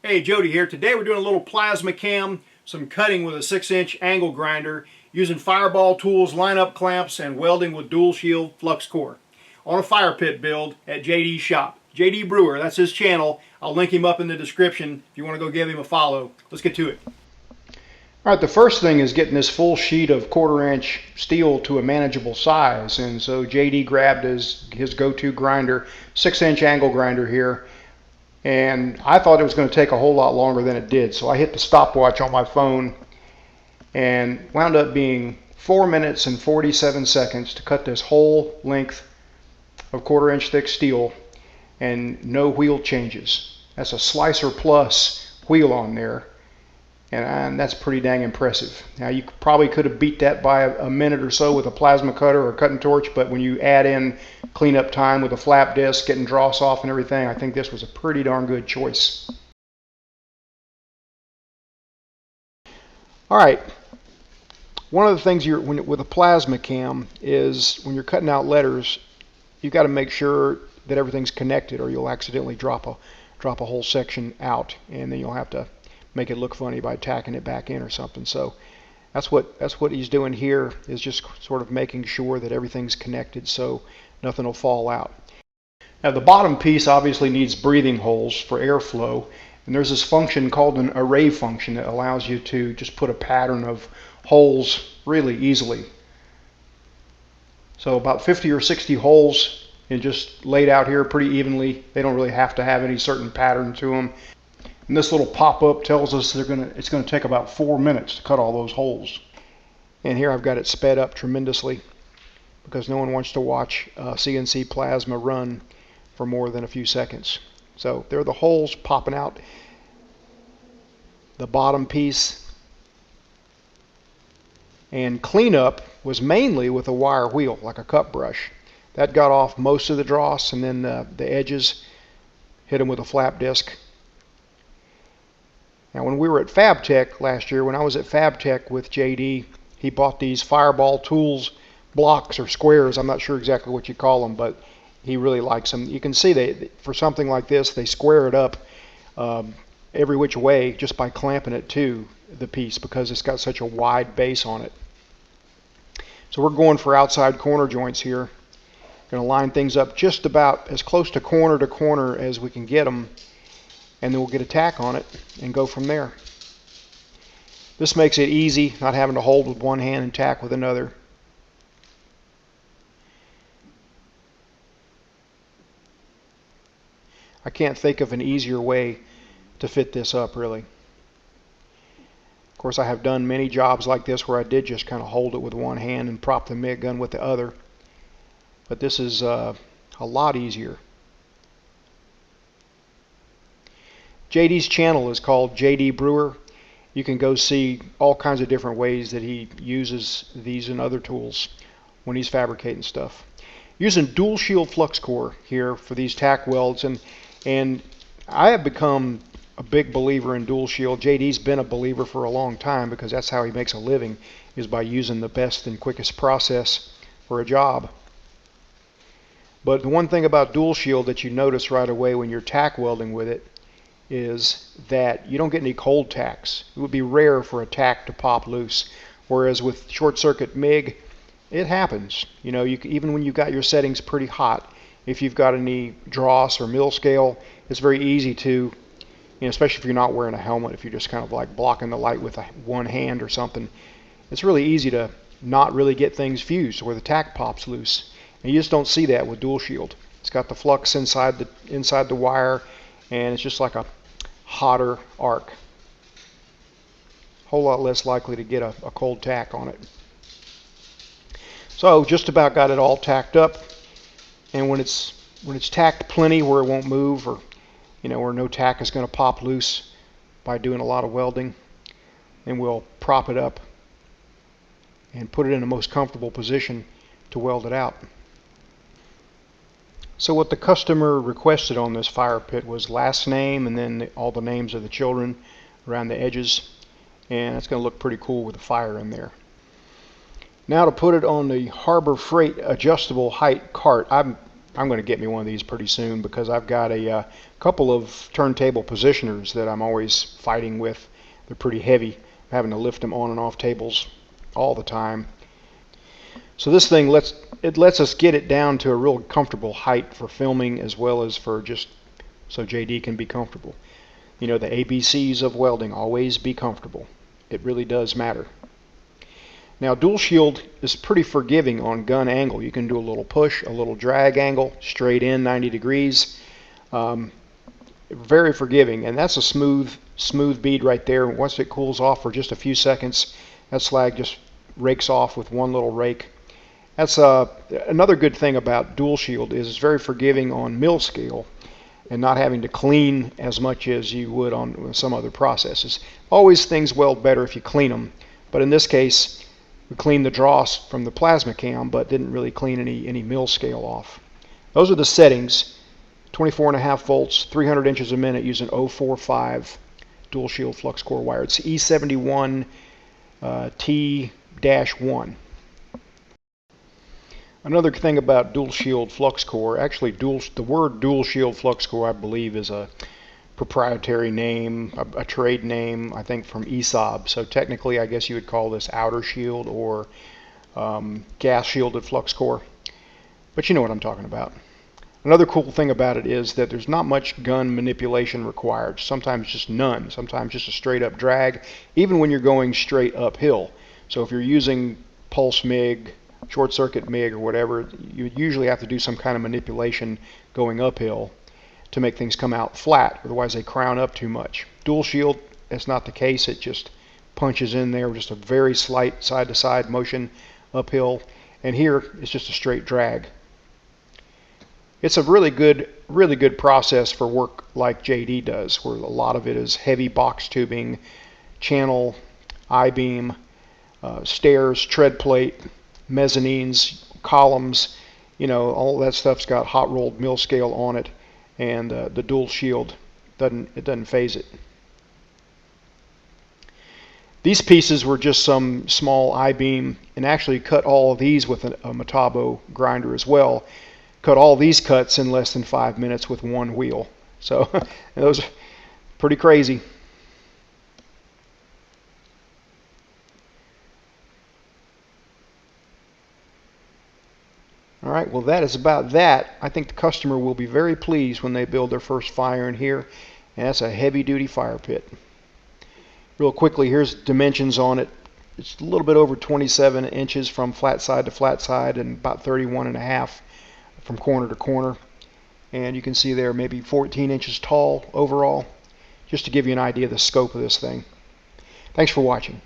Hey, Jody here. Today we're doing a little PlasmaCam, some cutting with a 6-inch angle grinder, using fireball tools, line-up clamps, and welding with dual shield flux core on a fire pit build at JD's shop. JD Brewer, that's his channel. I'll link him up in the description if you want to go give him a follow. Let's get to it. All right, the first thing is getting this full sheet of 1/4-inch steel to a manageable size, and so JD grabbed his go-to grinder, 6-inch angle grinder here. And I thought it was going to take a whole lot longer than it did, so I hit the stopwatch on my phone and wound up being 4 minutes and 47 seconds to cut this whole length of 1/4-inch thick steel, and no wheel changes. That's a Slicer Plus wheel on there, and that's pretty dang impressive. Now you probably could have beat that by a minute or so with a plasma cutter or cutting torch, but when you add in cleanup time with a flap disc, getting dross off and everything, I think this was a pretty darn good choice. All right, one of the things with a PlasmaCam is when you're cutting out letters, you've got to make sure that everything's connected, or you'll accidentally drop a whole section out, and then you'll have to make it look funny by tacking it back in or something. So that's what he's doing here, is just sort of making sure that everything's connected so nothing will fall out. Now the bottom piece obviously needs breathing holes for airflow, and there's this function called an array function that allows you to just put a pattern of holes really easily. So about 50 or 60 holes, and just laid out here pretty evenly. They don't really have to have any certain pattern to them. And this little pop-up tells us it's going to take about 4 minutes to cut all those holes. And here I've got it sped up tremendously because no one wants to watch CNC plasma run for more than a few seconds. So there are the holes popping out. The bottom piece. And cleanup was mainly with a wire wheel, like a cut brush. That got off most of the dross, and then the edges, hit them with a flap disc. Now when we were at FabTech last year, when I was at FabTech with JD, he bought these fireball tools, blocks or squares. I'm not sure exactly what you call them, but he really likes them. You can see for something like this, they square it up every which way just by clamping it to the piece, because it's got such a wide base on it. So we're going for outside corner joints here. Going to line things up just about as close to corner as we can get them, and then we'll get a tack on it and go from there. This makes it easy, not having to hold with one hand and tack with another. I can't think of an easier way to fit this up, really. Of course, I have done many jobs like this where I did just kind of hold it with one hand and prop the MIG gun with the other. But this is a lot easier. JD's channel is called JD Brewer. You can go see all kinds of different ways that he uses these and other tools when he's fabricating stuff. Using dual shield flux core here for these tack welds, and I have become a big believer in dual shield. JD's been a believer for a long time because that's how he makes a living, is by using the best and quickest process for a job. But the one thing about dual shield that you notice right away when you're tack welding with it is that you don't get any cold tacks. It would be rare for a tack to pop loose, whereas with short circuit MIG, it happens. You know, even when you've got your settings pretty hot, if you've got any dross or mill scale, it's very easy to, you know, especially if you're not wearing a helmet, if you're just kind of like blocking the light with one hand or something, it's really easy to not really get things fused where the tack pops loose. And you just don't see that with dual shield. It's got the flux inside the wire, and it's just like a hotter arc. Whole lot less likely to get a cold tack on it. So just about got it all tacked up, and when it's tacked plenty where it won't move, or where no tack is going to pop loose by doing a lot of welding, then we'll prop it up and put it in the most comfortable position to weld it out. So what the customer requested on this fire pit was last name and then all the names of the children around the edges, and it's going to look pretty cool with the fire in there. Now to put it on the Harbor Freight adjustable height cart. I'm going to get me one of these pretty soon because I've got a couple of turntable positioners that I'm always fighting with. They're pretty heavy. I'm having to lift them on and off tables all the time. So this thing lets us get it down to a real comfortable height for filming as well as for just so JD can be comfortable. You know, the ABCs of welding: always be comfortable. It really does matter. Now, dual shield is pretty forgiving on gun angle. You can do a little push, a little drag angle, straight in 90 degrees. Very forgiving, and that's a smooth bead right there. Once it cools off for just a few seconds, that slag just rakes off with one little rake. That's another good thing about dual shield is it's very forgiving on mill scale and not having to clean as much as you would on some other processes. Always things weld better if you clean them, but in this case we cleaned the dross from the PlasmaCam but didn't really clean any mill scale off. Those are the settings: 24.5 volts, 300 inches a minute using 045 dual shield flux core wire. It's E71 T-1. Another thing about dual shield flux core, actually the word dual shield flux core I believe is a proprietary name, a trade name, I think from ESAB. So technically I guess you would call this outer shield or gas shielded flux core. But you know what I'm talking about. Another cool thing about it is that there's not much gun manipulation required. Sometimes just none. Sometimes just a straight up drag, even when you're going straight uphill. So if you're using pulse MIG, short circuit MIG or whatever, you usually have to do some kind of manipulation going uphill to make things come out flat, otherwise they crown up too much. Dual shield, that's not the case. It just punches in there with just a very slight side to side motion uphill, and here it's just a straight drag. It's a really good process for work like JD does, where a lot of it is heavy box tubing, channel, I-beam, stairs, tread plate, mezzanines, columns. You know, all that stuff's got hot rolled mill scale on it, and the dual shield doesn't phase it. These pieces were just some small I-beam, and actually cut all of these with a Metabo grinder as well. Cut all these cuts in less than 5 minutes with one wheel. So those are pretty crazy. All right, well, that is about that. I think the customer will be very pleased when they build their first fire in here, and that's a heavy-duty fire pit. Real quickly, here's dimensions on it. It's a little bit over 27 inches from flat side to flat side, and about 31.5 from corner to corner. And you can see there maybe 14 inches tall overall, just to give you an idea of the scope of this thing. Thanks for watching.